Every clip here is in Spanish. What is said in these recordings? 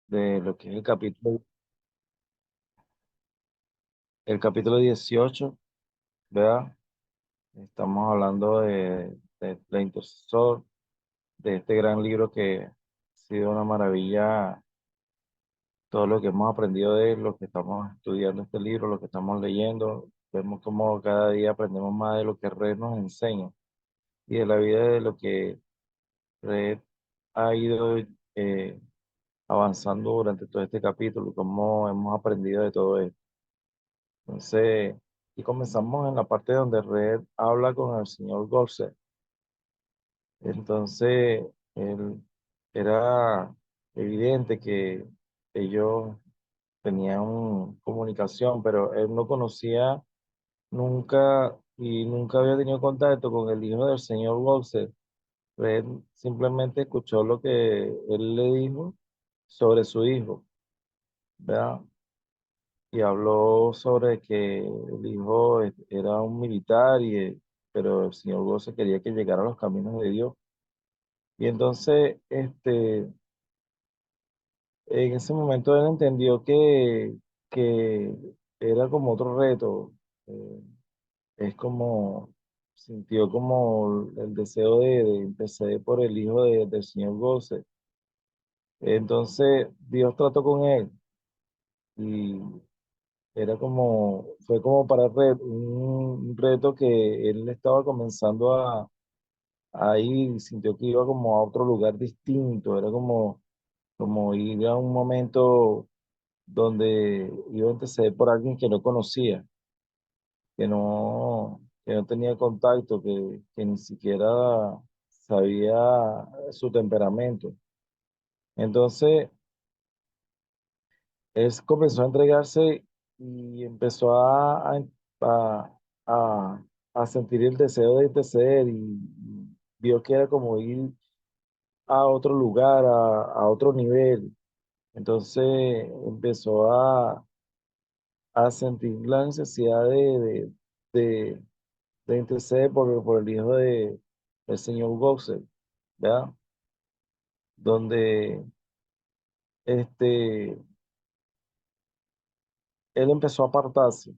de lo que es el capítulo 18, ¿verdad? Estamos hablando de la intercesor, de este gran libro que ha sido una maravilla, todo lo que hemos aprendido de él, lo que estamos estudiando este libro, lo que estamos leyendo, vemos como cada día aprendemos más de lo que Red nos enseña y de la vida de lo que Red ha ido avanzando durante todo este capítulo, cómo hemos aprendido de todo esto. Entonces, y comenzamos en la parte donde Red habla con el señor Gorser. Entonces, él era evidente que ellos tenían comunicación, pero él no conocía nunca y nunca había tenido contacto con el hijo del señor Gorser. Red simplemente escuchó lo que él le dijo sobre su hijo, ¿verdad? Y habló sobre que el hijo era un militar, pero el señor Gosse quería que llegara a los caminos de Dios. Y entonces, en ese momento él entendió que era como otro reto. eh, es como, sintió como el deseo de interceder por el hijo del señor Gosse. Entonces, Dios trató con él y fue como para un reto que él estaba comenzando a ir y sintió que iba como a otro lugar distinto, era como ir a un momento donde iba a interceder por alguien que no conocía, que no tenía contacto, que ni siquiera sabía su temperamento. Entonces, él comenzó a entregarse y empezó a, a- a sentir el deseo de interceder y vio que era como ir a otro lugar, a otro nivel. Entonces empezó a sentir la necesidad de, de interceder por el hijo del señor Goxel, ¿verdad? Donde este, él empezó a apartarse,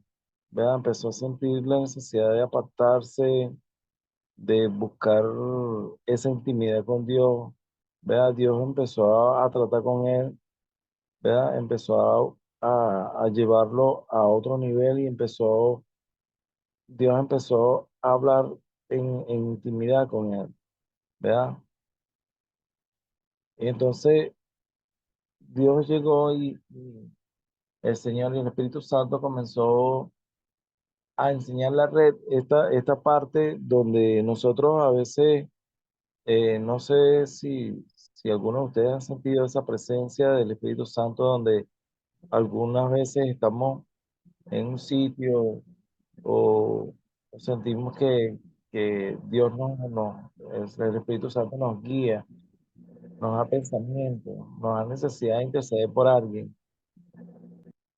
¿verdad? Empezó a sentir la necesidad de apartarse, de buscar esa intimidad con Dios, ¿verdad? Dios empezó a tratar con él, ¿verdad? Empezó a llevarlo a otro nivel y Dios empezó a hablar en intimidad con él, ¿verdad? Y entonces Dios llegó y el Señor y el Espíritu Santo comenzó a enseñar la red, esta parte donde nosotros a veces, no sé si alguno de ustedes han sentido esa presencia del Espíritu Santo donde algunas veces estamos en un sitio o sentimos que Dios el Espíritu Santo nos guía, nos da pensamiento, nos da necesidad de interceder por alguien.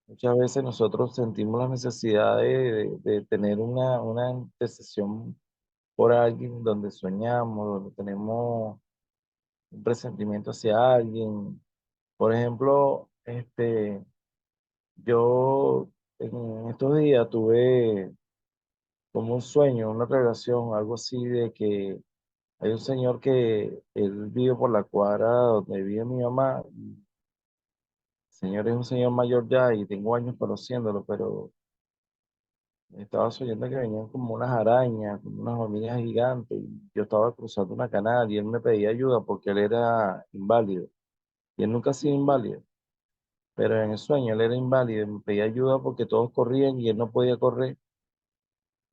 Muchas veces nosotros sentimos la necesidad de tener una intercesión por alguien donde soñamos, donde tenemos un presentimiento hacia alguien. Por ejemplo, yo en estos días tuve como un sueño, una revelación, algo así de que hay un señor que él vive por la cuadra donde vive mi mamá. El señor es un señor mayor ya y tengo años conociéndolo, pero estaba soñando que venían como unas arañas, como unas hormigas gigantes, y yo estaba cruzando una canal y él me pedía ayuda porque él era inválido. Y él nunca ha sido inválido, pero en el sueño él era inválido y me pedía ayuda porque todos corrían y él no podía correr.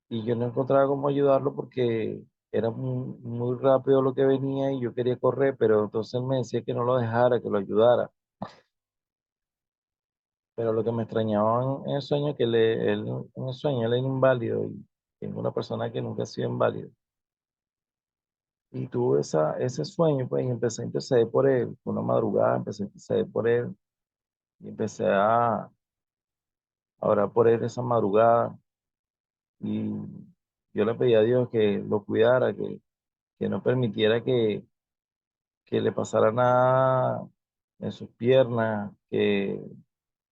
Y yo no encontraba cómo ayudarlo porque era muy rápido lo que venía y yo quería correr, pero entonces él me decía que no lo dejara, que lo ayudara. Pero lo que me extrañaba en el sueño es que en el sueño él era inválido y es una persona que nunca ha sido inválido. Y tuve ese sueño, pues, y empecé a interceder por él. Fue una madrugada, empecé a interceder por él y empecé a orar por él esa madrugada. Y yo le pedí a Dios que lo cuidara, que no permitiera que le pasara nada en sus piernas, que,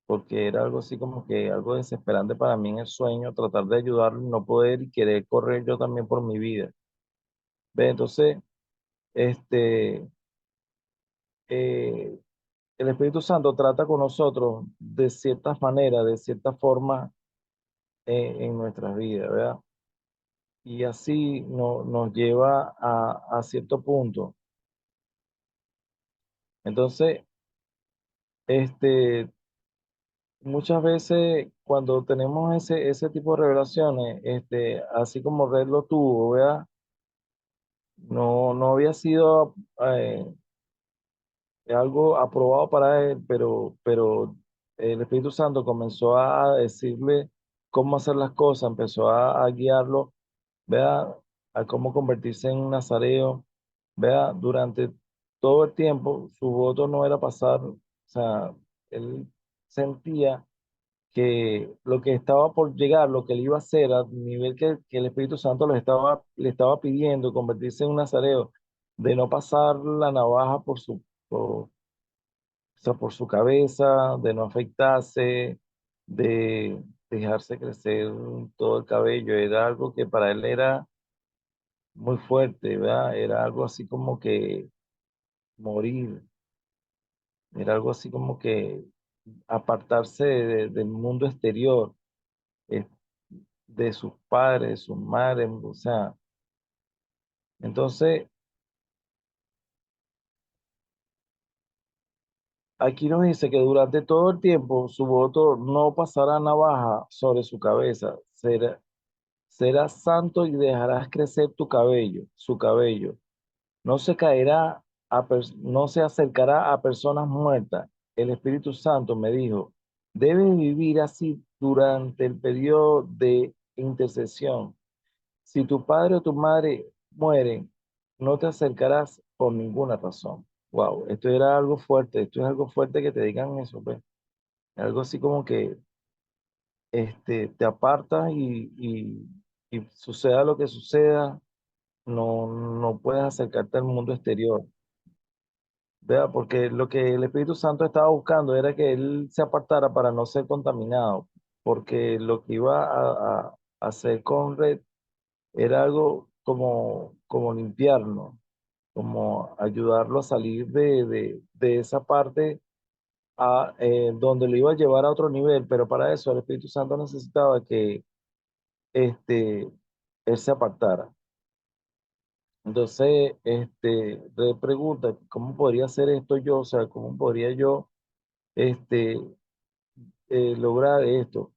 porque era algo así como que algo desesperante para mí en el sueño, tratar de ayudarlo y no poder y querer correr yo también por mi vida. ¿Ve? Entonces, este, eh, el Espíritu Santo trata con nosotros de ciertas maneras, de cierta forma en nuestras vidas, ¿verdad? Y así nos lleva a cierto punto. Entonces, este, muchas veces cuando tenemos ese tipo de revelaciones, así como Red lo tuvo, ¿verdad? No había sido algo aprobado para él, pero el Espíritu Santo comenzó a decirle cómo hacer las cosas, empezó a guiarlo, ¿verdad? A cómo convertirse en un nazareo, ¿verdad? Durante todo el tiempo, su voto no era pasar, o sea, él sentía que lo que estaba por llegar, lo que él iba a hacer, a nivel que el Espíritu Santo le estaba pidiendo, convertirse en un nazareo, de no pasar la navaja o sea, por su cabeza, de no afeitarse, de dejarse crecer todo el cabello, era algo que para él era muy fuerte, ¿verdad? Era algo así como que morir, era algo así como que apartarse del mundo exterior, eh, de sus padres, de sus madres, o sea, entonces aquí nos dice que durante todo el tiempo su voto no pasará navaja sobre su cabeza, serás santo y dejarás crecer tu cabello, su cabello. No se caerá no se acercará a personas muertas. El Espíritu Santo me dijo, debes vivir así durante el periodo de intercesión. Si tu padre o tu madre mueren, no te acercarás por ninguna razón. Wow, esto era algo fuerte, esto es algo fuerte que te digan eso, pues. Algo así como que te apartas y suceda lo que suceda, no puedes acercarte al mundo exterior, ¿verdad? Porque lo que el Espíritu Santo estaba buscando era que él se apartara para no ser contaminado, porque lo que iba a hacer con Red era algo como limpiarlo, como ayudarlo a salir de esa parte donde lo iba a llevar a otro nivel, pero para eso el Espíritu Santo necesitaba que este, él se apartara. Entonces, le pregunta, ¿cómo podría hacer esto yo? O sea, ¿cómo podría yo este, lograr esto?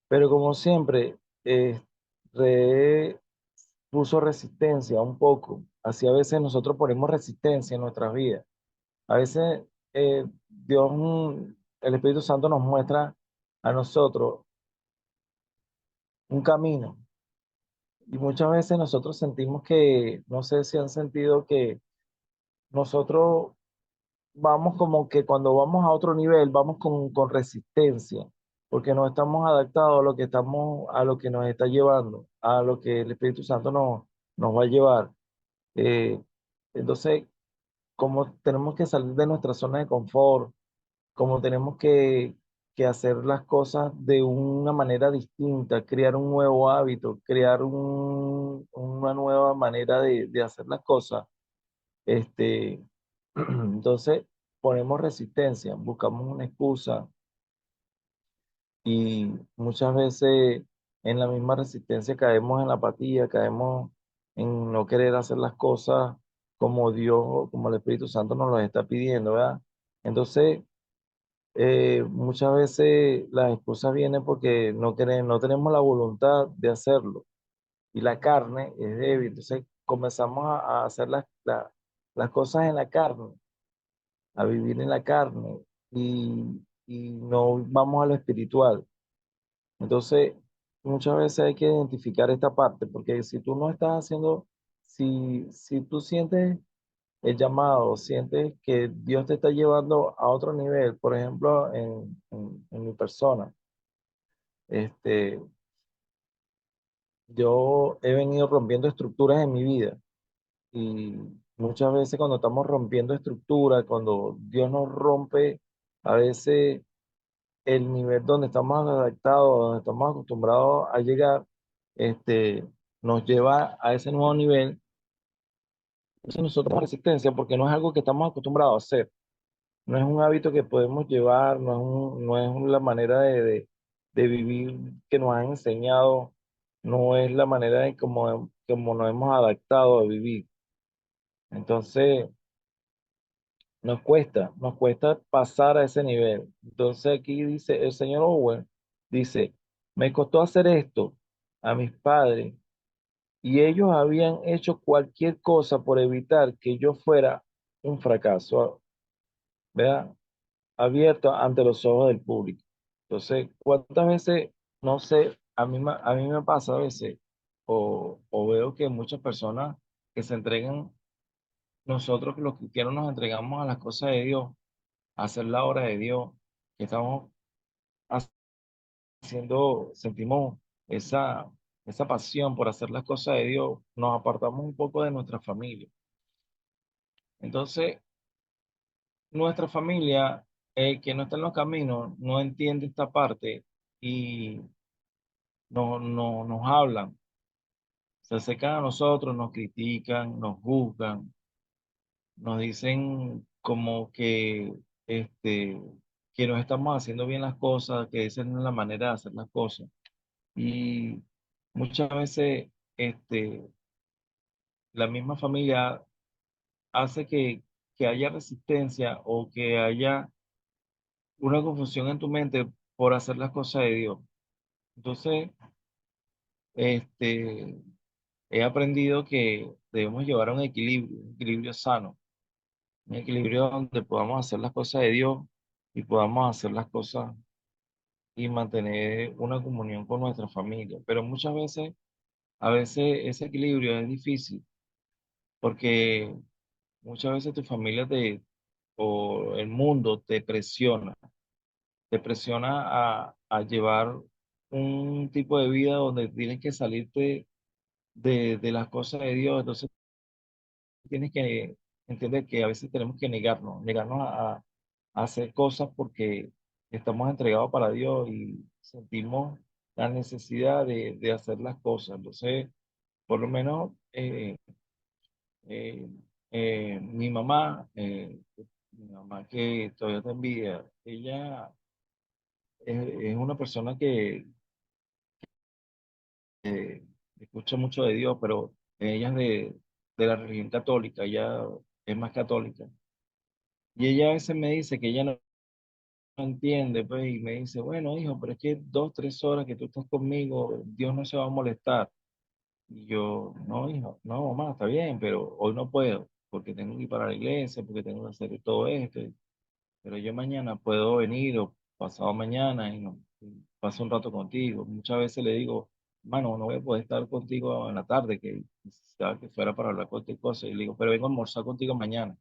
Pero como siempre, Re puso resistencia un poco. Así a veces nosotros ponemos resistencia en nuestras vidas. A veces Dios, el Espíritu Santo nos muestra a nosotros un camino. Y muchas veces nosotros sentimos que, no sé si han sentido que nosotros vamos como que cuando vamos a otro nivel, vamos con resistencia, porque no estamos adaptados a lo que a lo que nos está llevando, a lo que el Espíritu Santo nos va a llevar. Eh, entonces, como tenemos que salir de nuestra zona de confort, como tenemos que hacer las cosas de una manera distinta, crear un nuevo hábito, crear una nueva manera de hacer las cosas, este, entonces ponemos resistencia, buscamos una excusa y muchas veces en la misma resistencia caemos en la apatía, caemos en no querer hacer las cosas como Dios, como el Espíritu Santo nos lo está pidiendo, ¿verdad? Entonces, muchas veces las excusas vienen porque no tenemos la voluntad de hacerlo y la carne es débil, entonces comenzamos a hacer las cosas en la carne, a vivir en la carne y no vamos a lo espiritual. Entonces, muchas veces hay que identificar esta parte, porque si tú no estás haciendo, si tú sientes el llamado, sientes que Dios te está llevando a otro nivel, por ejemplo, en mi persona, este, yo he venido rompiendo estructuras en mi vida Muchas veces cuando estamos rompiendo estructura, cuando Dios nos rompe, a veces el nivel donde estamos adaptados, donde estamos acostumbrados a llegar, este, nos lleva a ese nuevo nivel. Entonces nosotros tenemos resistencia porque no es algo que estamos acostumbrados a hacer. No es un hábito que podemos llevar, no es la manera de vivir que nos han enseñado, no es la manera de como nos hemos adaptado a vivir. Entonces, nos cuesta pasar a ese nivel. Entonces aquí dice, el señor Owen dice, me costó hacer esto a mis padres y ellos habían hecho cualquier cosa por evitar que yo fuera un fracaso, ¿verdad? Abierto ante los ojos del público. Entonces, ¿cuántas veces, no sé, a mí me pasa a veces, o veo que muchas personas que se entregan, nosotros los cristianos nos entregamos a las cosas de Dios, a hacer la obra de Dios, que estamos haciendo, sentimos esa, esa pasión por hacer las cosas de Dios, nos apartamos un poco de nuestra familia. Entonces, nuestra familia, que no está en los caminos, no entiende esta parte y nos hablan, se acercan a nosotros, nos critican, nos juzgan, nos dicen como este, que no estamos haciendo bien las cosas, que esa no es la manera de hacer las cosas. Y muchas veces la misma familia hace que haya resistencia o que haya una confusión en tu mente por hacer las cosas de Dios. Entonces, este, he aprendido que debemos llevar un equilibrio sano, un equilibrio donde podamos hacer las cosas de Dios y podamos hacer las cosas y mantener una comunión con nuestra familia. Pero muchas veces, a veces ese equilibrio es difícil porque muchas veces tu familia o el mundo te presiona a llevar un tipo de vida donde tienes que salirte de las cosas de Dios. Entonces tienes que entender que a veces tenemos que negarnos a hacer cosas porque estamos entregados para Dios y sentimos la necesidad de hacer las cosas. Entonces, por lo menos eh, mi mamá que todavía te envidia, ella es una persona que escucha mucho de Dios, pero ella es de la religión católica, ella es más católica. Y ella a veces me dice que ella no entiende, pues, y me dice, bueno, hijo, pero es que 2, 3 horas que tú estás conmigo, Dios no se va a molestar. Y yo, no, hijo, no, mamá, está bien, pero hoy no puedo, porque tengo que ir para la iglesia, porque tengo que hacer todo esto. Pero yo mañana puedo venir o pasado mañana y paso un rato contigo. Muchas veces le digo, mano, no voy a poder estar contigo en la tarde, que necesitaba que fuera para hablar cualquier cosa. Y le digo, pero vengo a almorzar contigo mañana.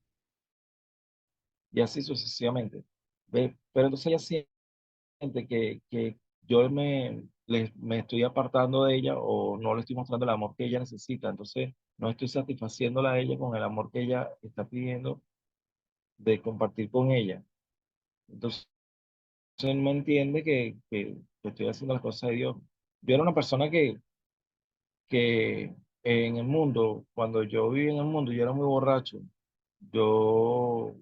Y así sucesivamente. ¿Ve? Pero entonces ella siente que yo me estoy apartando de ella o no le estoy mostrando el amor que ella necesita. Entonces no estoy satisfaciéndola a ella con el amor que ella está pidiendo de compartir con ella. Entonces él no entiende que estoy haciendo las cosas de Dios. Yo era una persona que en el mundo, cuando yo vivía en el mundo, yo era muy borracho. Yo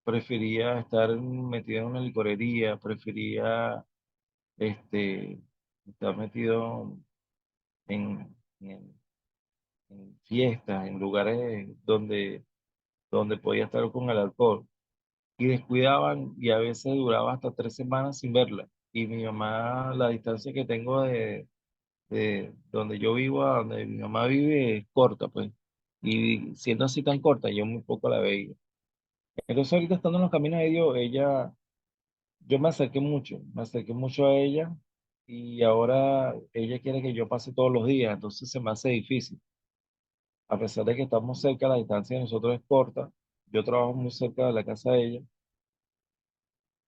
prefería estar metido en una licorería, prefería este, estar metido en, en fiestas, en lugares donde podía estar con el alcohol. Y descuidaban y a veces duraba hasta 3 semanas sin verla. Y mi mamá, la distancia que tengo de donde yo vivo a donde mi mamá vive es corta, pues. Y siendo así tan corta, yo muy poco la veía. Entonces ahorita estando en los caminos de Dios, yo me acerqué mucho a ella y ahora ella quiere que yo pase todos los días, entonces se me hace difícil. A pesar de que estamos cerca, la distancia de nosotros es corta, yo trabajo muy cerca de la casa de ella,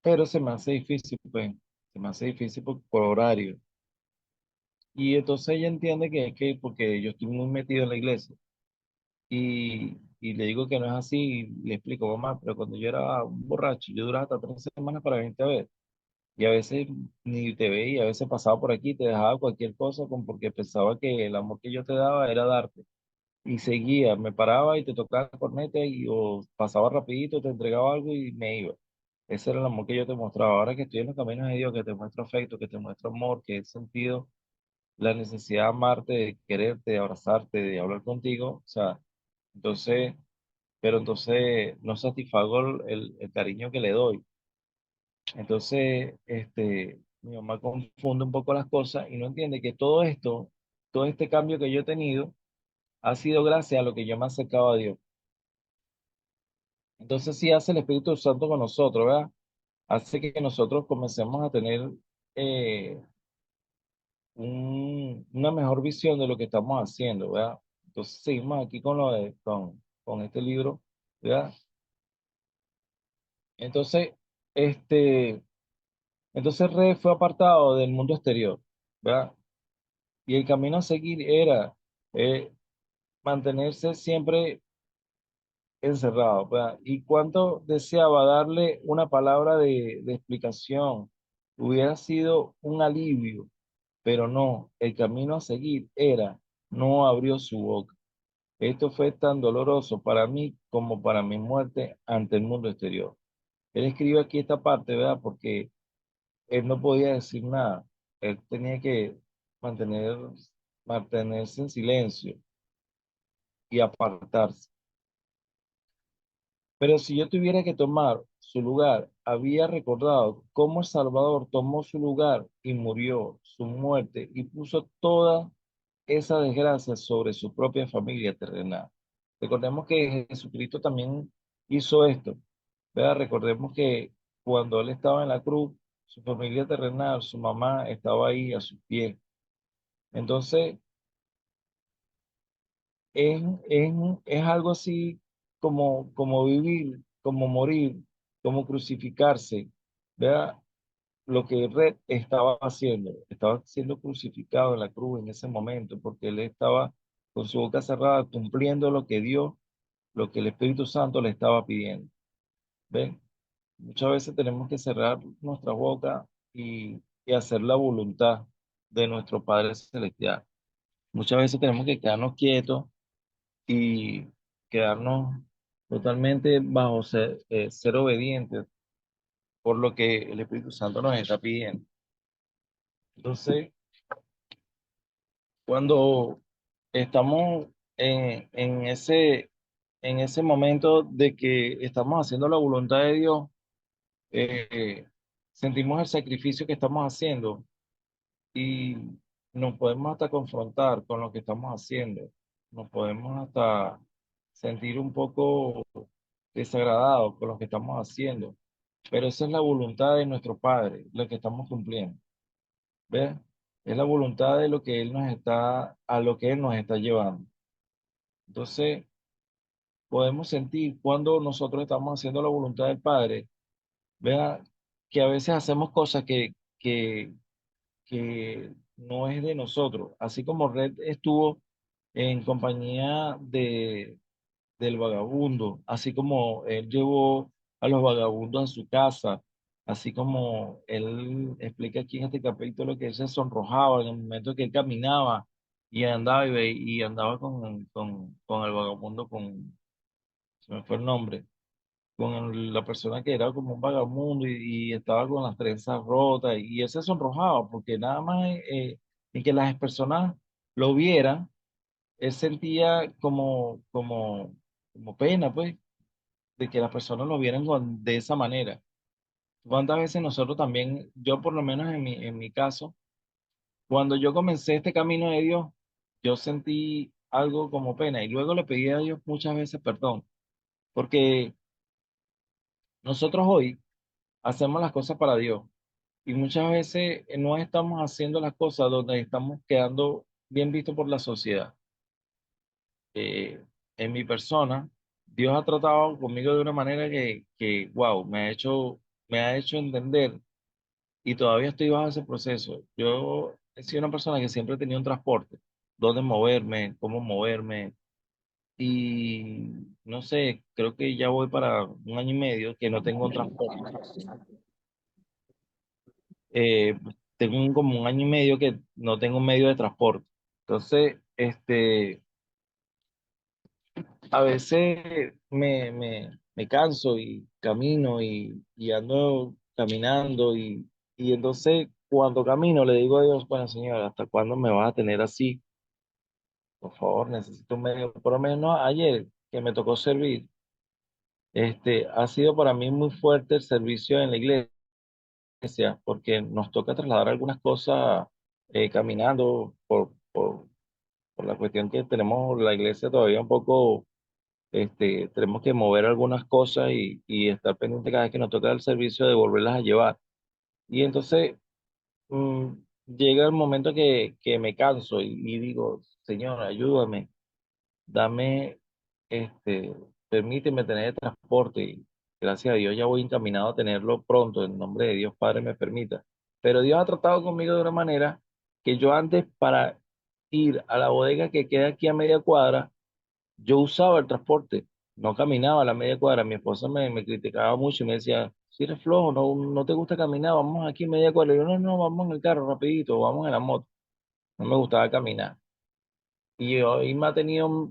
pero se me hace difícil, pues, se me hace difícil por horario. Y entonces ella entiende que es que porque yo estoy muy metido en la iglesia y le digo que no es así, y le explico, mamá, pero cuando yo era un borracho, yo duraba hasta 3 semanas para venirte a ver. Y a veces ni te veía, a veces pasaba por aquí, te dejaba cualquier cosa porque pensaba que el amor que yo te daba era darte. Y seguía, me paraba y te tocaba la corneta y o pasaba rapidito, te entregaba algo y me iba. Ese era el amor que yo te mostraba. Ahora que estoy en los caminos de Dios, que te muestro afecto, que te muestro amor, que he sentido la necesidad de amarte, de quererte, de abrazarte, de hablar contigo, o sea, entonces, pero entonces no satisfago el cariño que le doy. Entonces, mi mamá confunde un poco las cosas y no entiende que todo esto, todo este cambio que yo he tenido, ha sido gracias a lo que yo me he acercado a Dios. Entonces, sí hace el Espíritu Santo con nosotros, ¿verdad? Hace que nosotros comencemos a tener eh, una mejor visión de lo que estamos haciendo, ¿verdad? Entonces, seguimos aquí con este libro, ¿verdad? Entonces, este, entonces Re fue apartado del mundo exterior, ¿verdad? Y el camino a seguir era eh, mantenerse siempre encerrado, ¿verdad? Y cuánto deseaba darle una palabra de explicación, hubiera sido un alivio, pero no, el camino a seguir era, no abrió su boca. Esto fue tan doloroso para mí como para mi muerte ante el mundo exterior. Él escribe aquí esta parte, ¿verdad? Porque él no podía decir nada. Él tenía que mantener, mantenerse en silencio y apartarse. Pero si yo tuviera que tomar su lugar, había recordado cómo el Salvador tomó su lugar y murió su muerte y puso toda esa desgracia sobre su propia familia terrenal. Recordemos que Jesucristo también hizo esto, ¿verdad? Recordemos que cuando él estaba en la cruz, su familia terrenal, su mamá estaba ahí a sus pies. Entonces, es, es, es algo así como vivir, como morir, como crucificarse, ¿verdad? Lo que Red estaba siendo crucificado en la cruz en ese momento, porque él estaba con su boca cerrada cumpliendo lo que Dios, lo que el Espíritu Santo le estaba pidiendo. ¿Ven? Muchas veces tenemos que cerrar nuestra boca y hacer la voluntad de nuestro Padre Celestial. Muchas veces tenemos que quedarnos quietos y quedarnos totalmente bajo ser obedientes por lo que el Espíritu Santo nos está pidiendo. Entonces, cuando estamos en ese momento de que estamos haciendo la voluntad de Dios, eh, sentimos el sacrificio que estamos haciendo y nos podemos hasta confrontar con lo que estamos haciendo. Nos podemos hasta sentir un poco desagradados con lo que estamos haciendo. Pero esa es la voluntad de nuestro Padre, lo que estamos cumpliendo. ¿Ves? Es la voluntad de lo que Él nos está, a lo que Él nos está llevando. Entonces, podemos sentir cuando nosotros estamos haciendo la voluntad del Padre, vea que a veces hacemos cosas que no es de nosotros. Así como Red estuvo en compañía del vagabundo, así como él llevó a los vagabundos a su casa, así como él explica aquí en este capítulo que él se sonrojaba en el momento que él caminaba y andaba y andaba con el vagabundo, se me fue el nombre, la persona que era como un vagabundo y estaba con las trenzas rotas y él se sonrojaba porque nada más en que las personas lo vieran, él sentía como pena, pues, de que las personas lo vieran de esa manera. ¿Cuántas veces nosotros también, yo por lo menos en mi caso, cuando yo comencé este camino de Dios, yo sentí algo como pena y luego le pedí a Dios muchas veces perdón, porque nosotros hoy hacemos las cosas para Dios y muchas veces no estamos haciendo las cosas donde estamos quedando bien vistos por la sociedad. En mi persona, Dios ha tratado conmigo de una manera wow, me ha hecho entender y todavía estoy bajo ese proceso. Yo he sido una persona que siempre he tenido un transporte, dónde moverme, cómo moverme, y no sé, creo que ya voy para un año y medio que no tengo un transporte. Tengo como un año y medio que no tengo un medio de transporte. Entonces, a veces me canso y camino y ando caminando y entonces cuando camino le digo a Dios, bueno, Señor, ¿hasta cuándo me vas a tener así? Por favor, necesito un medio. Por lo menos ayer que me tocó servir, ha sido para mí muy fuerte el servicio en la iglesia porque nos toca trasladar algunas cosas caminando por la cuestión que tenemos la iglesia todavía un poco. Tenemos que mover algunas cosas y estar pendiente cada vez que nos toca el servicio de volverlas a llevar. Y entonces mm, llega el momento que me canso y digo, Señor, ayúdame, dame, este, permíteme tener transporte. Y gracias a Dios ya voy encaminado a tenerlo pronto, en nombre de Dios Padre me permita. Pero Dios ha tratado conmigo de una manera que yo antes para ir a la bodega que queda aquí a media cuadra, yo usaba el transporte, no caminaba a la media cuadra. Mi esposa me criticaba mucho y me decía, si eres flojo, no te gusta caminar, vamos aquí media cuadra. Y yo, no, vamos en el carro rapidito, vamos en la moto. No me gustaba caminar. Y hoy me ha tenido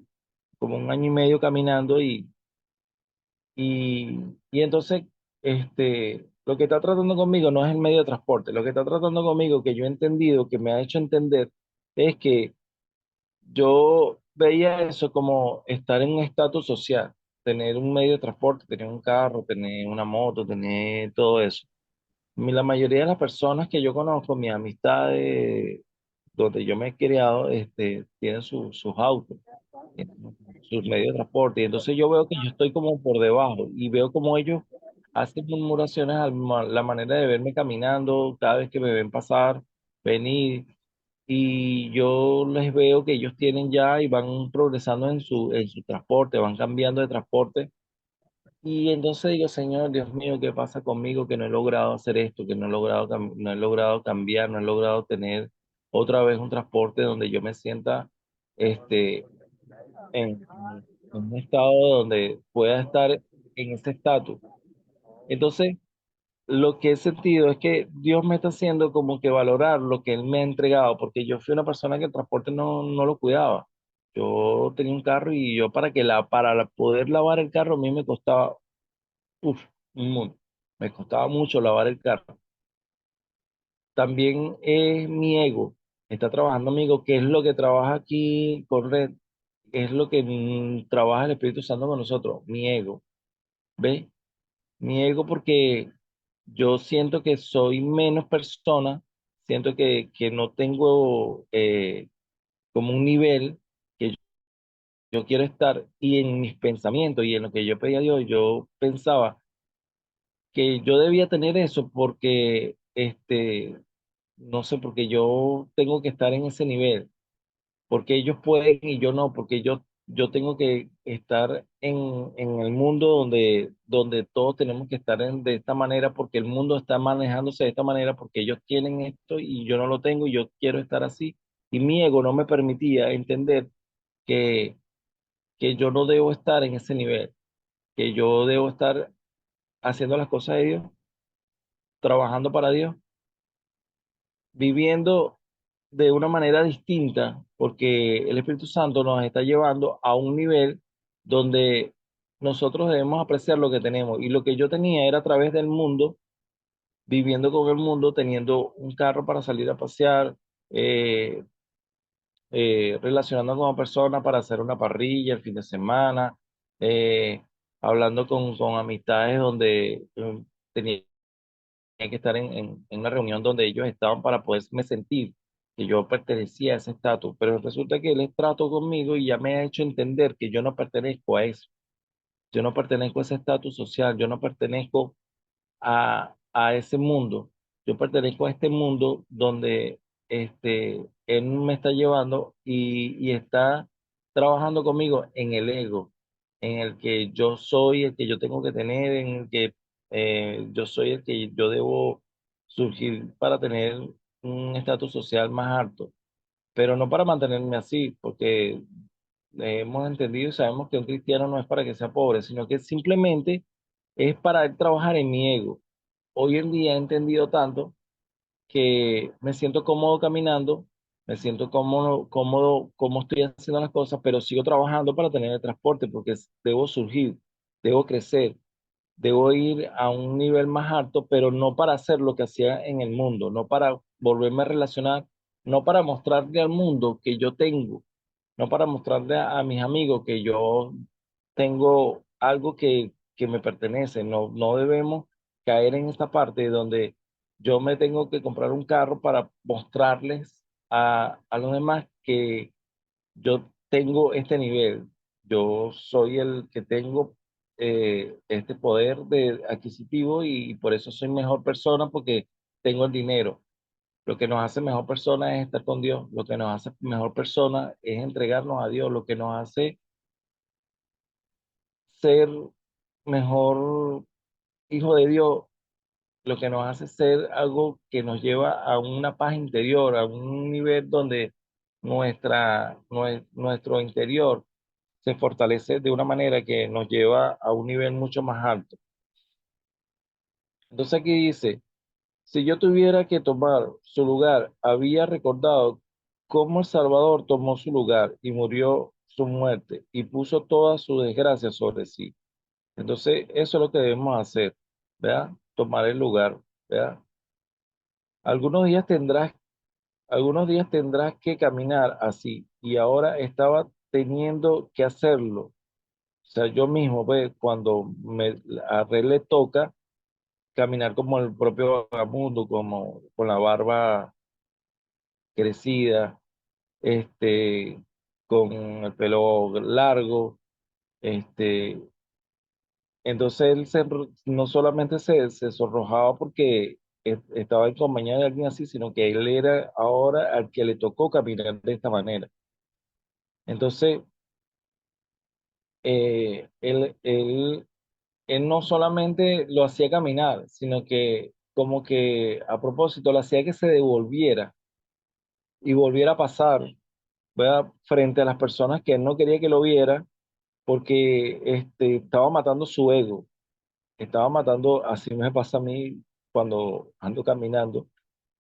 como un año y medio caminando y, y entonces lo que está tratando conmigo no es el medio de transporte, lo que está tratando conmigo, que yo he entendido, que me ha hecho entender, es que yo veía eso como estar en un estatus social, tener un medio de transporte, tener un carro, tener una moto, tener todo eso. La mayoría de las personas que yo conozco, mis amistades, donde yo me he criado, tienen sus autos, tienen sus medios de transporte. Y entonces yo veo que yo estoy como por debajo y veo como ellos hacen murmuraciones a la manera de verme caminando, cada vez que me ven pasar, venir y yo les veo que ellos tienen ya y van progresando en su transporte, van cambiando de transporte. Y entonces digo, Señor, Dios mío, ¿qué pasa conmigo? Que no he logrado hacer esto, que no he logrado, no he logrado cambiar, no he logrado tener otra vez un transporte donde yo me sienta este, en un estado donde pueda estar en ese estatus. Entonces, lo que he sentido es que Dios me está haciendo como que valorar lo que Él me ha entregado, porque yo fui una persona que el transporte no lo cuidaba. Yo tenía un carro y yo poder lavar el carro a mí me costaba, uf, un mundo. Me costaba mucho lavar el carro. También es mi ego, está trabajando mi ego, que es lo que trabaja aquí con Red, es lo que trabaja el Espíritu Santo con nosotros, mi ego. ¿Ves? Mi ego porque yo siento que soy menos persona, siento que no tengo como un nivel que yo quiero estar y en mis pensamientos y en lo que yo pedía a Dios, yo pensaba que yo debía tener eso porque, no sé, porque yo tengo que estar en ese nivel porque ellos pueden y yo no, porque yo tengo que estar en el mundo donde todos tenemos que estar de esta manera, porque el mundo está manejándose de esta manera, porque ellos tienen esto y yo no lo tengo y yo quiero estar así. Y mi ego no me permitía entender que, que yo no debo estar en ese nivel, que yo debo estar haciendo las cosas de Dios, trabajando para Dios, viviendo de una manera distinta, porque el Espíritu Santo nos está llevando a un nivel donde nosotros debemos apreciar lo que tenemos. Y lo que yo tenía era a través del mundo, viviendo con el mundo, teniendo un carro para salir a pasear, eh, relacionando con personas para hacer una parrilla el fin de semana, eh, hablando con amistades donde tenía que estar en una reunión donde ellos estaban para poderme sentir que yo pertenecía a ese estatus, pero resulta que él trató conmigo y ya me ha hecho entender que yo no pertenezco a eso, yo no pertenezco a ese estatus social, yo no pertenezco a ese mundo, yo pertenezco a este mundo donde él me está llevando y está trabajando conmigo en el ego, en el que yo soy el que yo tengo que tener, en el que yo soy el que yo debo surgir para tener un estatus social más alto, pero no para mantenerme así, porque hemos entendido y sabemos que un cristiano no es para que sea pobre, sino que simplemente es para trabajar en mi ego. Hoy en día he entendido tanto que me siento cómodo caminando, me siento cómodo estoy haciendo las cosas, pero sigo trabajando para tener el transporte porque debo surgir, debo crecer, debo ir a un nivel más alto, pero no para hacer lo que hacía en el mundo, no para volverme a relacionar, no para mostrarle al mundo que yo tengo, no para mostrarle a mis amigos que yo tengo algo que me pertenece. No, no debemos caer en esta parte donde yo me tengo que comprar un carro para mostrarles a los demás que yo tengo este nivel. Yo soy el que tengo este poder de adquisitivo y por eso soy mejor persona porque tengo el dinero. Lo que nos hace mejor persona es estar con Dios. Lo que nos hace mejor persona es entregarnos a Dios. Lo que nos hace ser mejor hijo de Dios, lo que nos hace ser algo que nos lleva a una paz interior, a un nivel donde nuestro interior se fortalece de una manera que nos lleva a un nivel mucho más alto. Entonces aquí dice, si yo tuviera que tomar su lugar, había recordado cómo el Salvador tomó su lugar y murió su muerte y puso toda su desgracia sobre sí. Entonces, eso es lo que debemos hacer, ¿verdad? Tomar el lugar, ¿verdad? Algunos días tendrás, algunos días tendrás que caminar así y ahora estaba teniendo que hacerlo. O sea, yo mismo, pues, cuando a Red le toca caminar como el propio vagabundo, como con la barba crecida, este, con el pelo largo, este, entonces no solamente se sonrojaba porque estaba en compañía de alguien así, sino que él era ahora al que le tocó caminar de esta manera. Entonces, él no solamente lo hacía caminar, sino que como que a propósito lo hacía que se devolviera y volviera a pasar, ¿verdad? Frente a las personas que él no quería que lo viera porque estaba matando su ego, estaba matando, así me pasa a mí cuando ando caminando,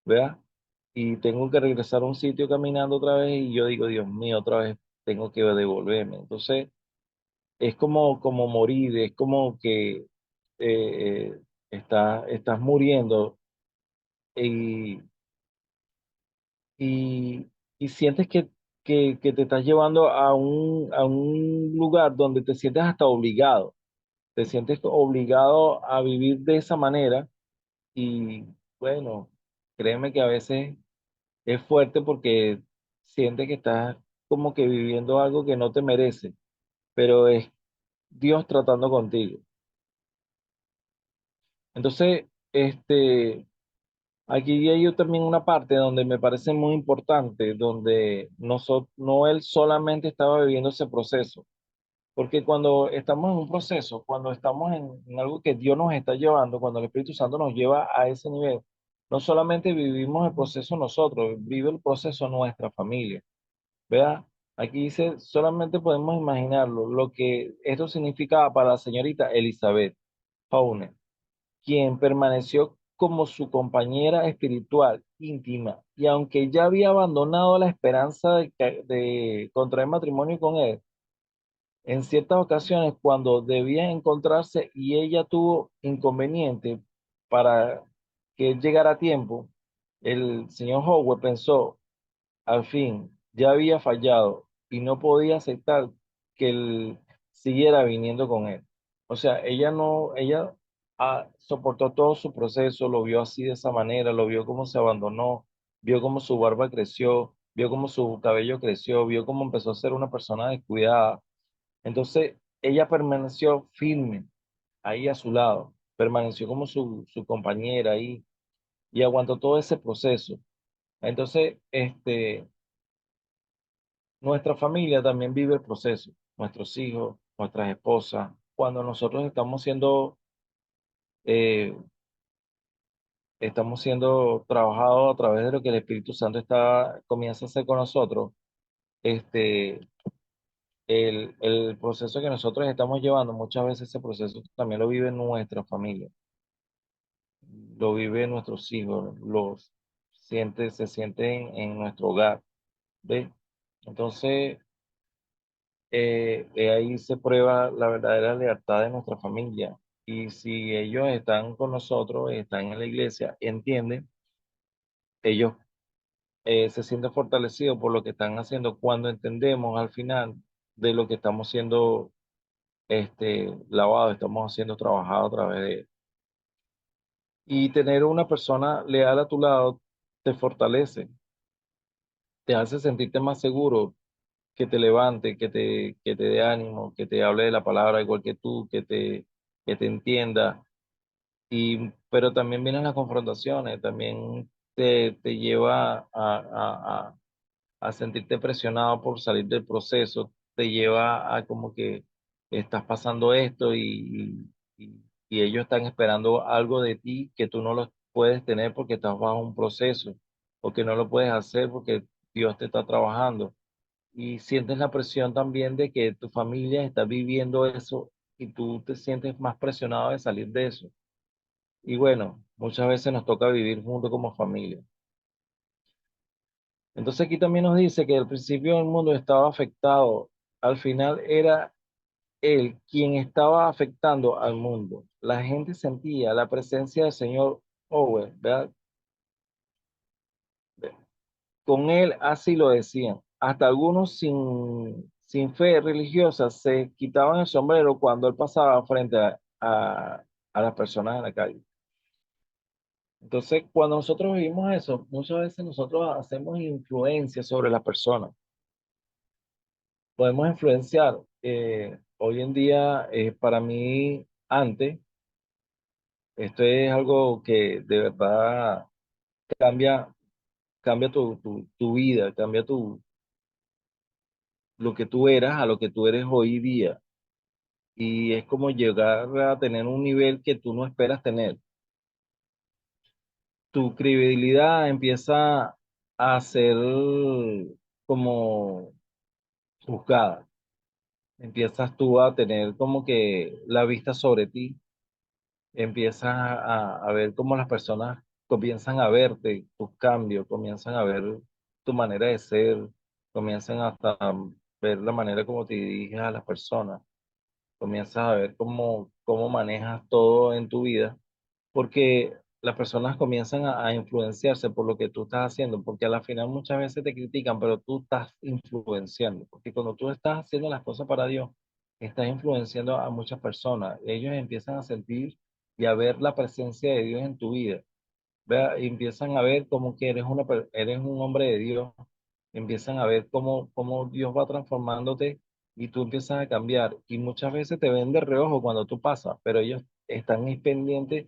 ¿verdad? Y tengo que regresar a un sitio caminando otra vez y yo digo, Dios mío, otra vez tengo que devolverme. Entonces, es como morir, es como que estás muriendo y, y, y sientes que te estás llevando a un lugar donde te sientes hasta obligado, te sientes obligado a vivir de esa manera y bueno, créeme que a veces es fuerte porque sientes que estás como que viviendo algo que no te merece, pero es Dios tratando contigo. Entonces, aquí hay también una parte donde me parece muy importante, donde no él solamente estaba viviendo ese proceso, porque cuando estamos en un proceso, cuando estamos en algo que Dios nos está llevando, cuando el Espíritu Santo nos lleva a ese nivel, no solamente vivimos el proceso nosotros, vive el proceso nuestra familia. ¿Verdad? Aquí dice, solamente podemos imaginarlo, lo que esto significaba para la señorita Elizabeth Fauner, quien permaneció como su compañera espiritual íntima, y aunque ya había abandonado la esperanza de contraer matrimonio con él, en ciertas ocasiones cuando debían encontrarse y ella tuvo inconveniente para que él llegara a tiempo, el señor Howard pensó, al fin, ya había fallado y no podía aceptar que él siguiera viniendo con él. O sea, ella soportó todo su proceso, lo vio así de esa manera, lo vio cómo se abandonó, vio cómo su barba creció, vio cómo su cabello creció, vio cómo empezó a ser una persona descuidada. Entonces, ella permaneció firme ahí a su lado, permaneció como su compañera ahí y aguantó todo ese proceso. Entonces, nuestra familia también vive el proceso, nuestros hijos, nuestras esposas. Cuando nosotros eh, estamos siendo trabajados a través de lo que el Espíritu Santo comienza a hacer con nosotros, este, el proceso que nosotros estamos llevando, muchas veces ese proceso también lo vive nuestra familia, lo viven nuestros hijos, se sienten en nuestro hogar, ¿ves? Entonces, ahí se prueba la verdadera lealtad de nuestra familia. Y si ellos están con nosotros, están en la iglesia, entienden, ellos se sienten fortalecidos por lo que están haciendo cuando entendemos al final de lo que estamos siendo lavados, estamos siendo trabajados a través de él. Y tener una persona leal a tu lado te fortalece, te hace sentirte más seguro, que te levante, que te dé ánimo, que te hable de la palabra igual que tú, que te entienda. Pero también vienen las confrontaciones, también te lleva a sentirte presionado por salir del proceso, te lleva a como que estás pasando esto y ellos están esperando algo de ti que tú no lo puedes tener porque estás bajo un proceso o que no lo puedes hacer porque Dios te está trabajando. Y sientes la presión también de que tu familia está viviendo eso y tú te sientes más presionado de salir de eso. Y bueno, muchas veces nos toca vivir juntos como familia. Entonces aquí también nos dice que al principio el mundo estaba afectado, al final era él quien estaba afectando al mundo. La gente sentía la presencia del señor Owen, ¿verdad? Con él así lo decían. Hasta algunos sin fe religiosa se quitaban el sombrero cuando él pasaba frente a las personas en la calle. Entonces, cuando nosotros vivimos eso, muchas veces nosotros hacemos influencia sobre la persona. Podemos influenciar. Hoy en día, para mí, antes, esto es algo que de verdad cambia, cambia tu vida, cambia lo que tú eras a lo que tú eres hoy día. Y es como llegar a tener un nivel que tú no esperas tener. Tu credibilidad empieza a ser como juzgada. Empiezas tú a tener como que la vista sobre ti, empiezas a ver cómo las personas comienzan a verte, tus cambios, comienzan a ver tu manera de ser, comienzan hasta a ver la manera como te diriges a las personas, comienzas a ver cómo manejas todo en tu vida porque las personas comienzan a influenciarse por lo que tú estás haciendo, porque a la final muchas veces te critican, pero tú estás influenciando, porque cuando tú estás haciendo las cosas para Dios, estás influenciando a muchas personas. Ellos empiezan a sentir y a ver la presencia de Dios en tu vida. ¿Vea? Y empiezan a ver como que eres un hombre de Dios, empiezan a ver cómo Dios va transformándote y tú empiezas a cambiar. Y muchas veces te ven de reojo cuando tú pasas, pero ellos están ahí pendientes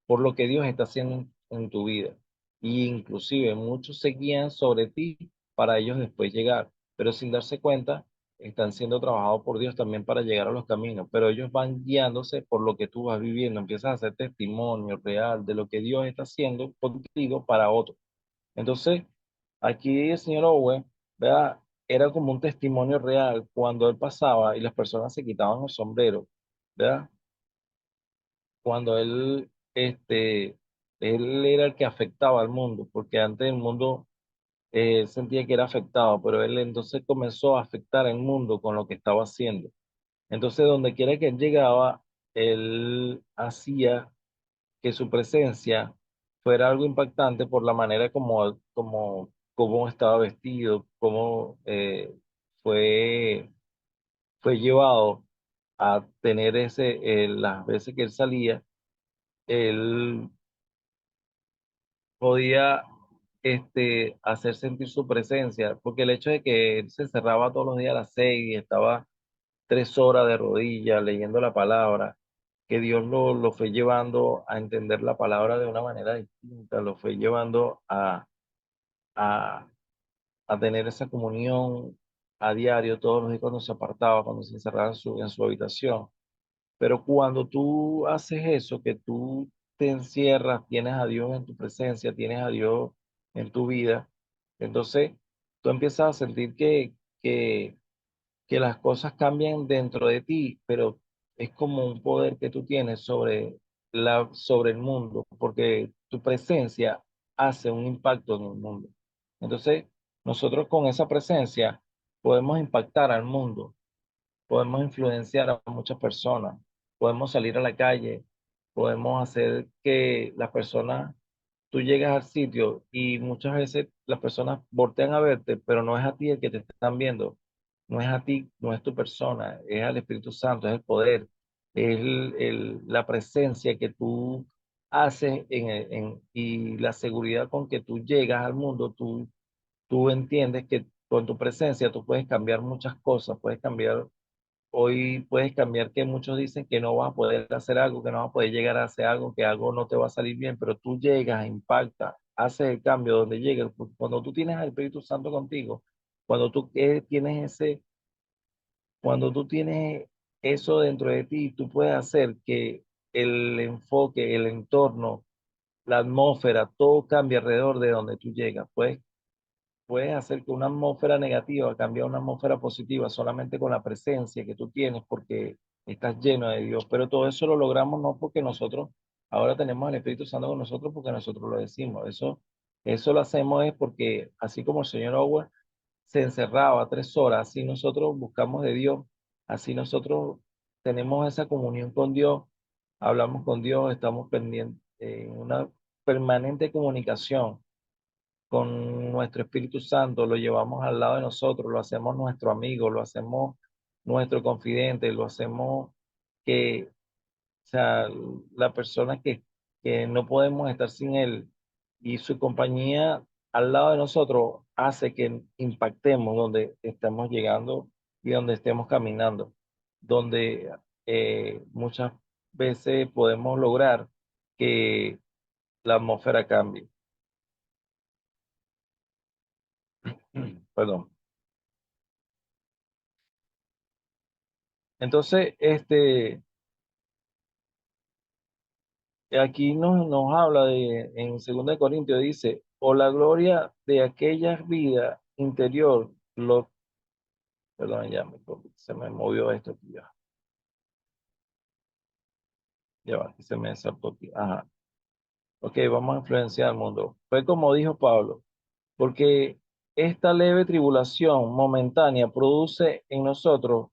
por lo que Dios está haciendo en tu vida. Y inclusive muchos se guían sobre ti para ellos después llegar, pero sin darse cuenta, están siendo trabajados por Dios también para llegar a los caminos, pero ellos van guiándose por lo que tú vas viviendo, empiezas a hacer testimonio real de lo que Dios está haciendo contigo para otros. Entonces, aquí el señor Owen, ¿verdad? Era como un testimonio real cuando él pasaba y las personas se quitaban el sombrero, ¿verdad? Cuando él era el que afectaba al mundo, porque antes el mundo él sentía que era afectado, pero él entonces comenzó a afectar al mundo con lo que estaba haciendo. Entonces, donde quiera que él llegaba, él hacía que su presencia fuera algo impactante por la manera como estaba vestido, cómo fue, fue llevado a tener las veces que él salía, él podía hacer sentir su presencia, porque el hecho de que él se encerraba todos los días a las 6 y estaba 3 horas de rodillas leyendo la palabra, que Dios lo fue llevando a entender la palabra de una manera distinta, lo fue llevando a, a tener esa comunión a diario, todos los días cuando se apartaba, cuando se encerraba en su habitación. Pero cuando tú haces eso, que tú te encierras, tienes a Dios en tu presencia, tienes a Dios en tu vida, entonces tú empiezas a sentir que que las cosas cambien dentro de ti, pero es como un poder que tú tienes sobre el mundo, porque tu presencia hace un impacto en el mundo. Entonces, nosotros con esa presencia podemos impactar al mundo, podemos influenciar a muchas personas, podemos salir a la calle, podemos hacer que las personas, tú llegas al sitio y muchas veces las personas voltean a verte, pero no es a ti el que te están viendo, no es a ti, no es tu persona, es al Espíritu Santo, es el poder, es la presencia que tú haces y la seguridad con que tú llegas al mundo, tú entiendes que con tu presencia tú puedes cambiar muchas cosas, puedes cambiar. Hoy puedes cambiar que muchos dicen que no vas a poder hacer algo, que no vas a poder llegar a hacer algo, que algo no te va a salir bien, pero tú llegas, impacta, haces el cambio donde llegues. Cuando tú tienes al Espíritu Santo contigo, cuando tú cuando tú tienes eso dentro de ti, tú puedes hacer que el enfoque, el entorno, la atmósfera, todo cambie alrededor de donde tú llegas. Puedes hacer que una atmósfera negativa cambie a una atmósfera positiva solamente con la presencia que tú tienes porque estás lleno de Dios. Pero todo eso lo logramos no porque nosotros ahora tenemos el Espíritu Santo con nosotros porque nosotros lo decimos. Eso lo hacemos es porque así como el Señor Owen se encerraba 3 horas, así nosotros buscamos de Dios, así nosotros tenemos esa comunión con Dios, hablamos con Dios, estamos pendientes en una permanente comunicación con nuestro Espíritu Santo, lo llevamos al lado de nosotros, lo hacemos nuestro amigo, lo hacemos nuestro confidente, lo hacemos que, o sea, la persona que no podemos estar sin él y su compañía al lado de nosotros hace que impactemos donde estamos llegando y donde estemos caminando, donde muchas veces podemos lograr que la atmósfera cambie. Perdón. Entonces, aquí nos habla en 2 Corintios dice, o la gloria de aquella vida interior, perdón, se me movió esto aquí ya va, aquí se me saltó aquí. Ajá. Ok, vamos a influenciar al mundo. Fue como dijo Pablo, porque esta leve tribulación momentánea produce en nosotros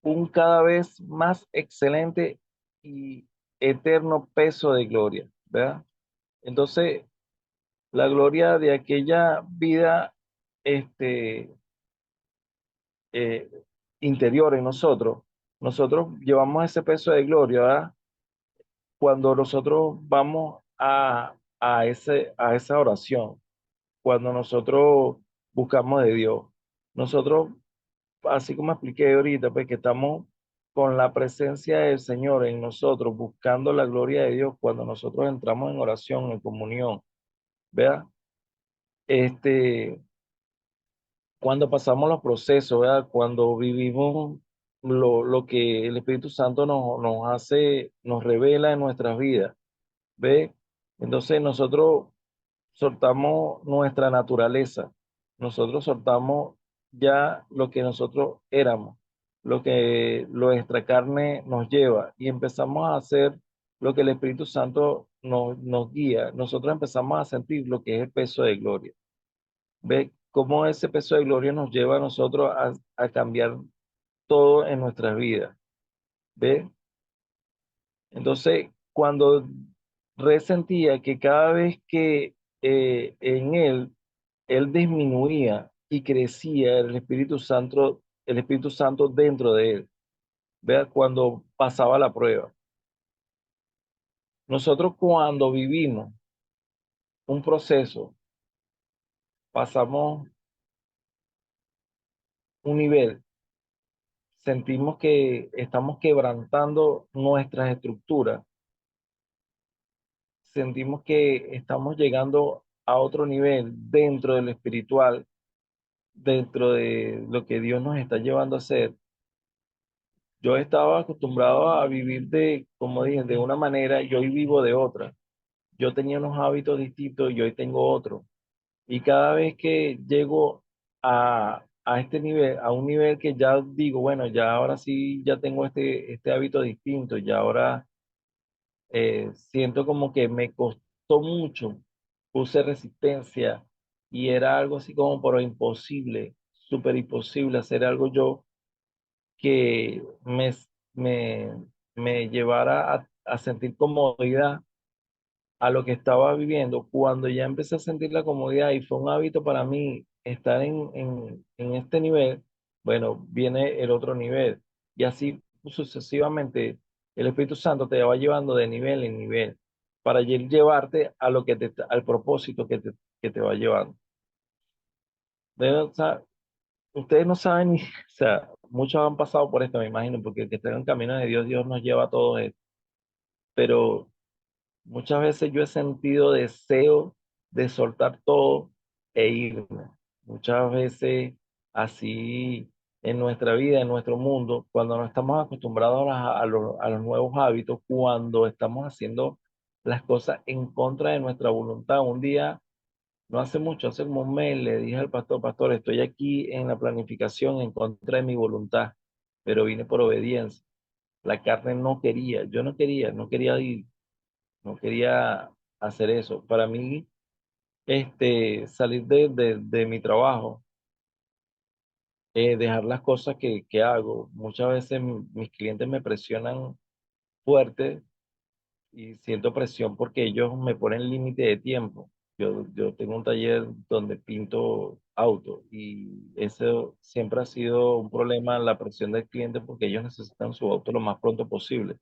un cada vez más excelente y eterno peso de gloria, ¿verdad? Entonces, la gloria de aquella vida este, eh, interior en nosotros, nosotros llevamos ese peso de gloria, ¿verdad? Cuando nosotros vamos a esa oración, cuando nosotros buscamos de Dios, nosotros, así como expliqué ahorita, pues que estamos con la presencia del Señor en nosotros, buscando la gloria de Dios, cuando nosotros entramos en oración, en comunión, ¿verdad? Este, cuando pasamos los procesos, ¿verdad? Cuando vivimos lo que el Espíritu Santo nos hace, nos revela en nuestras vidas, ¿ve? Entonces nosotros soltamos nuestra naturaleza, nosotros soltamos ya lo que nosotros éramos, lo que nuestra carne nos lleva y empezamos a hacer lo que el Espíritu Santo nos guía, nosotros empezamos a sentir lo que es el peso de gloria. Ve cómo ese peso de gloria nos lleva a nosotros a cambiar todo en nuestras vidas. Ve, entonces cuando resentía que cada vez que en él disminuía y crecía el Espíritu Santo dentro de él. Vea cuando pasaba la prueba. Nosotros cuando vivimos un proceso, pasamos un nivel, sentimos que estamos quebrantando nuestras estructuras, sentimos que estamos llegando a otro nivel dentro del espiritual, dentro de lo que Dios nos está llevando a hacer. Yo estaba acostumbrado a vivir como dije, de una manera y hoy vivo de otra. Yo tenía unos hábitos distintos y hoy tengo otros. Y cada vez que llego a este nivel, a un nivel que ya digo, bueno, ya ahora sí, ya tengo este hábito distinto, ya ahora siento como que me costó mucho, puse resistencia y era algo así como pero imposible, súper imposible hacer algo yo que me, me llevara a sentir comodidad a lo que estaba viviendo. Cuando ya empecé a sentir la comodidad y fue un hábito para mí estar en este nivel, bueno, viene el otro nivel. Y así sucesivamente, el Espíritu Santo te va llevando de nivel en nivel para llevarte a lo que al propósito que te va llevando. O sea, ustedes no saben, o sea, muchos han pasado por esto, me imagino, porque el que está en el camino de Dios, Dios nos lleva a todo esto. Pero muchas veces yo he sentido deseo de soltar todo e irme. Muchas veces así en nuestra vida, en nuestro mundo, cuando no estamos acostumbrados a los nuevos hábitos, cuando estamos haciendo las cosas en contra de nuestra voluntad. Un día, no hace mucho, hace como un mes, le dije al pastor, pastor, estoy aquí en la planificación en contra de mi voluntad, pero vine por obediencia. La carne no quería, yo no quería ir, no quería hacer eso. Para mí, salir de mi trabajo, dejar las cosas que hago. Muchas veces mis clientes me presionan fuerte y siento presión porque ellos me ponen límite de tiempo. Yo tengo un taller donde pinto autos y eso siempre ha sido un problema, la presión del cliente porque ellos necesitan su auto lo más pronto posible.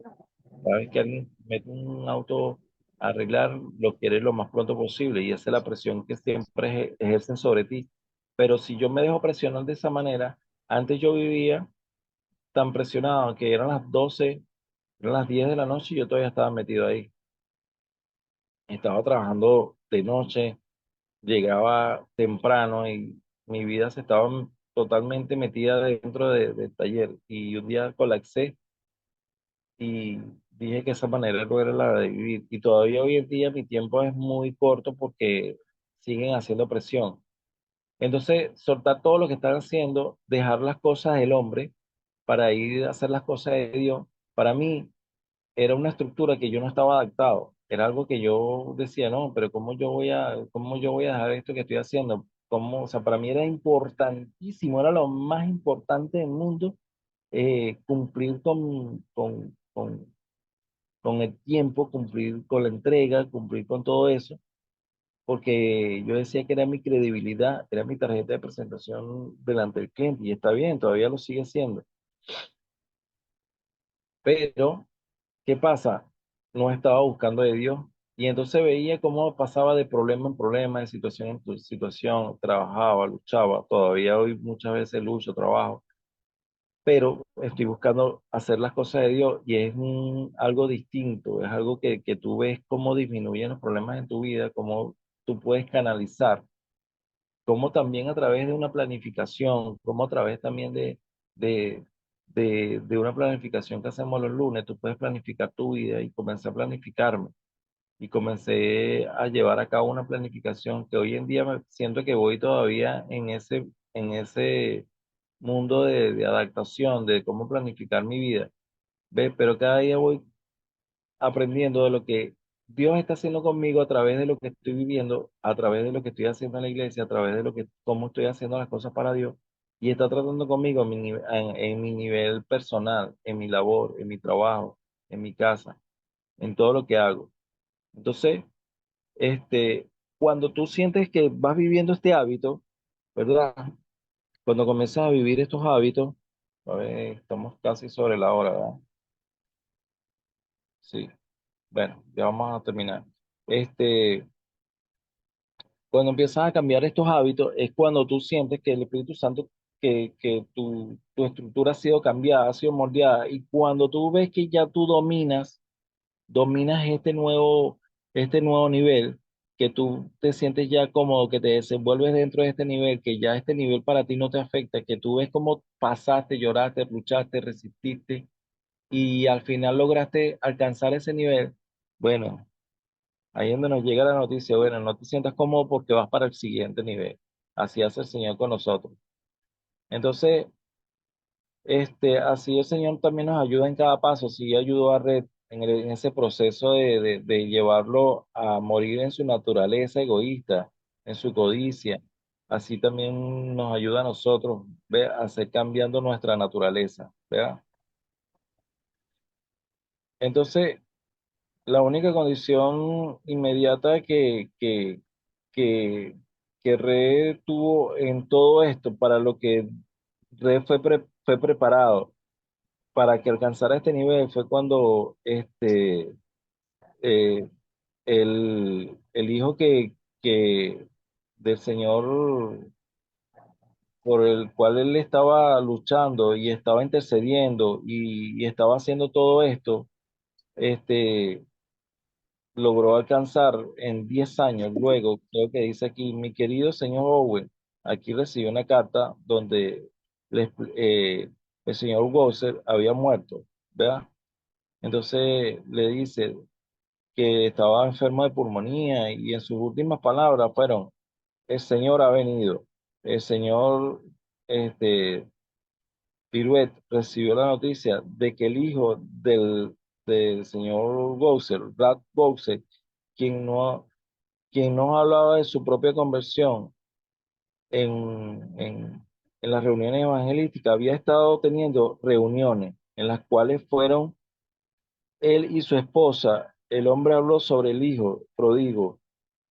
Cada vez que alguien mete un auto a arreglar, lo quiere lo más pronto posible y esa es la presión que siempre ejercen sobre ti. Pero si yo me dejo presionar de esa manera, antes yo vivía tan presionado que eran las 12, eran las 10 de la noche y yo todavía estaba metido ahí. Estaba trabajando de noche, llegaba temprano y mi vida se estaba totalmente metida dentro del taller y un día colapsé y dije que esa manera no era la de vivir. Y todavía hoy en día mi tiempo es muy corto porque siguen haciendo presión. Entonces, soltar todo lo que están haciendo, dejar las cosas del hombre para ir a hacer las cosas de Dios, para mí era una estructura que yo no estaba adaptado. Era algo que yo decía, no, pero cómo yo voy a dejar esto que estoy haciendo? ¿Cómo? O sea, para mí era importantísimo, era lo más importante del mundo, cumplir con el tiempo, cumplir con la entrega, cumplir con todo eso, porque yo decía que era mi credibilidad, era mi tarjeta de presentación delante del cliente, y está bien, todavía lo sigue siendo. Pero, ¿qué pasa? No estaba buscando de Dios, y entonces veía cómo pasaba de problema en problema, de situación en situación, trabajaba, luchaba, todavía hoy muchas veces lucho, trabajo, pero estoy buscando hacer las cosas de Dios y es algo distinto, es algo que tú ves cómo disminuyen los problemas en tu vida, cómo tú puedes canalizar, cómo también a través de una planificación, cómo a través también de, de una planificación que hacemos los lunes, tú puedes planificar tu vida y comencé a planificarme y comencé a llevar a cabo una planificación que hoy en día me siento que voy todavía en ese mundo de adaptación, de cómo planificar mi vida. ¿Ve? Pero cada día voy aprendiendo de lo que Dios está haciendo conmigo a través de lo que estoy viviendo, a través de lo que estoy haciendo en la iglesia, a través de lo que, cómo estoy haciendo las cosas para Dios. Y está tratando conmigo en mi nivel personal, en mi labor, en mi trabajo, en mi casa, en todo lo que hago. Entonces, este, cuando tú sientes que vas viviendo este hábito, ¿verdad? Cuando comienzas a vivir estos hábitos, a ver, estamos casi sobre la hora, ¿verdad? Sí, bueno, ya vamos a terminar. Este, cuando empiezas a cambiar estos hábitos, es cuando tú sientes que el Espíritu Santo, que tu estructura ha sido cambiada, ha sido moldeada, y cuando tú ves que ya tú dominas este nuevo nivel, que tú te sientes ya cómodo, que te desenvuelves dentro de este nivel, que ya este nivel para ti no te afecta, que tú ves cómo pasaste, lloraste, luchaste, resististe y al final lograste alcanzar ese nivel. Bueno, ahí es donde nos llega la noticia, bueno, no te sientas cómodo porque vas para el siguiente nivel. Así hace el Señor con nosotros. Entonces, así el Señor también nos ayuda en cada paso, sí ayudó a Red en ese proceso de llevarlo a morir en su naturaleza egoísta, en su codicia. Así también nos ayuda a nosotros, ¿ve? A hacer cambiando nuestra naturaleza, ¿verdad? Entonces, la única condición inmediata que, que Red tuvo en todo esto, para lo que Red fue preparado para que alcanzara este nivel, fue cuando eh, el hijo que del Señor por el cual él estaba luchando y estaba intercediendo y estaba haciendo todo esto, este, logró alcanzar en 10 años. Luego, creo que dice aquí, mi querido señor Owen, aquí recibió una carta donde le el señor Wowser había muerto, ¿verdad? Entonces le dice que estaba enfermo de pulmonía y en sus últimas palabras fueron, el Señor ha venido. El señor este, Piruet recibió la noticia de que el hijo del señor Bowser, Brad Bowser, quien no, quien nos hablaba de su propia conversión en, en, en las reuniones evangelísticas, había estado teniendo reuniones en las cuales fueron él y su esposa. El hombre habló sobre el hijo pródigo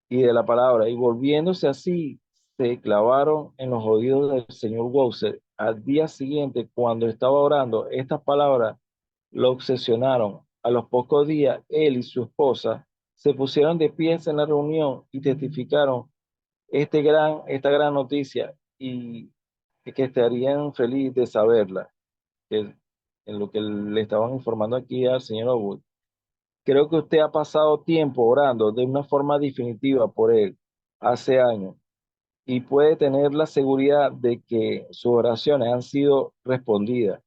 y de la palabra, y volviéndose así, se clavaron en los oídos del señor Wowser. Al día siguiente, cuando estaba orando, estas palabras lo obsesionaron. A los pocos días, él y su esposa se pusieron de pies en la reunión y testificaron esta gran noticia y que estarían felices de saberla, que en lo que le estaban informando aquí al señor Owood. Creo que usted ha pasado tiempo orando de una forma definitiva por él hace años y puede tener la seguridad de que sus oraciones han sido respondidas.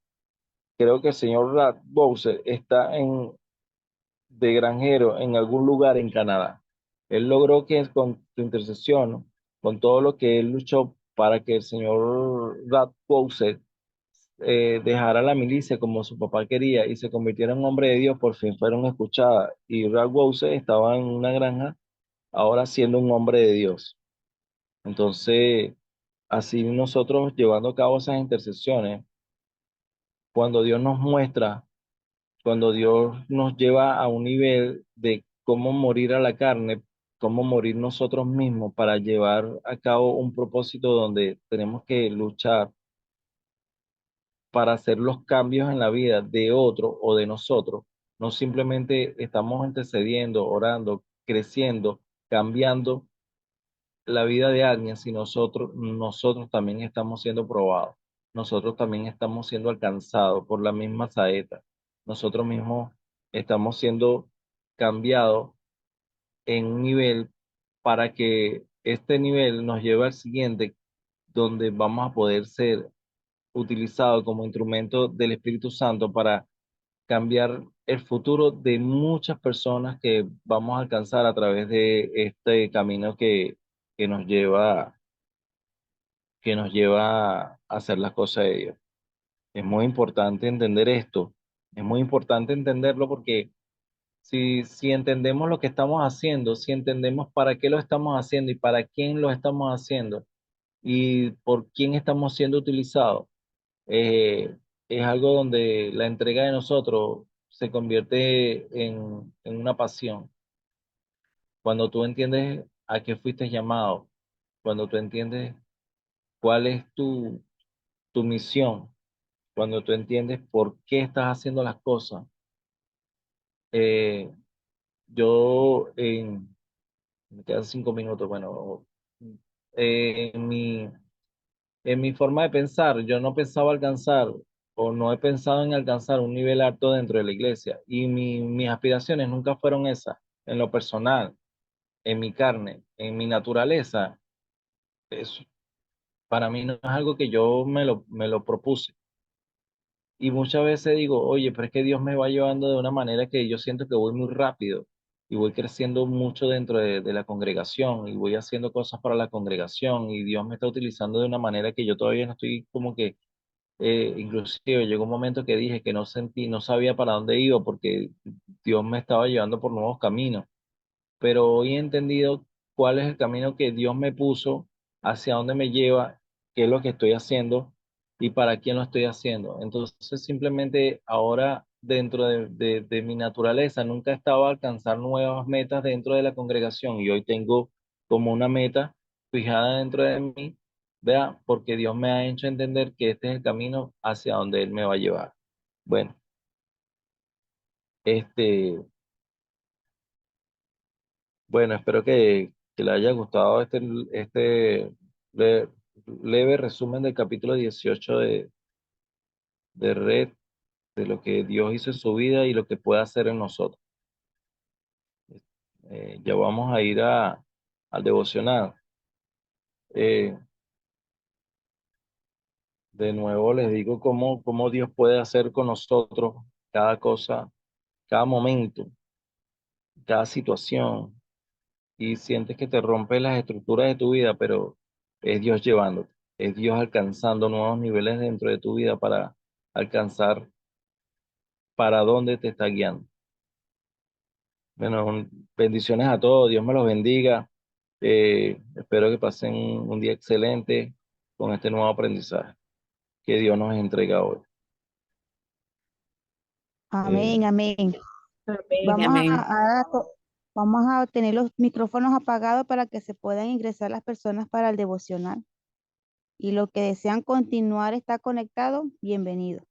Creo que el señor Rad Bowser está de granjero en algún lugar en Canadá. Él logró que con su intercesión, con todo lo que él luchó para que el señor Rad Bowser dejara la milicia como su papá quería y se convirtiera en un hombre de Dios, por fin fueron escuchadas. Y Rad Bowser estaba en una granja, ahora siendo un hombre de Dios. Entonces, así nosotros llevando a cabo esas intercesiones, cuando Dios nos muestra, cuando Dios nos lleva a un nivel de cómo morir a la carne, cómo morir nosotros mismos para llevar a cabo un propósito donde tenemos que luchar para hacer los cambios en la vida de otro o de nosotros. No simplemente estamos intercediendo, orando, creciendo, cambiando la vida de alguien, si nosotros también estamos siendo probados, nosotros también estamos siendo alcanzados por la misma saeta, nosotros mismos estamos siendo cambiados en un nivel para que este nivel nos lleve al siguiente, donde vamos a poder ser utilizados como instrumento del Espíritu Santo para cambiar el futuro de muchas personas que vamos a alcanzar a través de este camino que nos lleva a hacer las cosas de Dios. Es muy importante entender esto, es muy importante entenderlo porque si entendemos lo que estamos haciendo, si entendemos para qué lo estamos haciendo y para quién lo estamos haciendo y por quién estamos siendo utilizados, es algo donde la entrega de nosotros se convierte en una pasión. Cuando tú entiendes a qué fuiste llamado, cuando tú entiendes cuál es tu misión, cuando tú entiendes por qué estás haciendo las cosas. Eh, me quedan 5 minutos, bueno, eh, en mi, en mi forma de pensar, yo no pensaba alcanzar o no he pensado en alcanzar un nivel alto dentro de la iglesia y mis aspiraciones nunca fueron esas, en lo personal, en mi carne, en mi naturaleza. Eso para mí no es algo que yo me lo propuse. Y muchas veces digo, oye, pero es que Dios me va llevando de una manera que yo siento que voy muy rápido. y voy creciendo mucho dentro de la congregación y voy haciendo cosas para la congregación y Dios me está utilizando de una manera que yo todavía no estoy como que, inclusive llegó un momento que dije que no sentí, no sabía para dónde iba porque Dios me estaba llevando por nuevos caminos, pero hoy he entendido cuál es el camino que Dios me puso, hacia dónde me lleva, qué es lo que estoy haciendo y para quién lo estoy haciendo. Entonces, simplemente ahora, dentro de mi naturaleza, nunca he estado a alcanzar nuevas metas dentro de la congregación y hoy tengo como una meta fijada dentro de mí, ¿verdad? Porque Dios me ha hecho entender que este es el camino hacia donde Él me va a llevar. Bueno, este... Bueno, espero que le haya gustado este le- leve resumen del capítulo 18 de Red, de lo que Dios hizo en su vida y lo que puede hacer en nosotros. Ya vamos a ir al devocional. Eh, de nuevo les digo cómo Dios puede hacer con nosotros cada cosa, cada momento, cada situación. Y sientes que te rompe las estructuras de tu vida, pero es Dios llevándote, es Dios alcanzando nuevos niveles dentro de tu vida para alcanzar para dónde te está guiando. Bueno, bendiciones a todos, Dios me los bendiga. Espero que pasen un día excelente con este nuevo aprendizaje que Dios nos entrega hoy. Eh, Amén, amén. Amén, Vamos amén. vamos a tener los micrófonos apagados para que se puedan ingresar las personas para el devocional. Y los que desean continuar estar conectados, bienvenidos.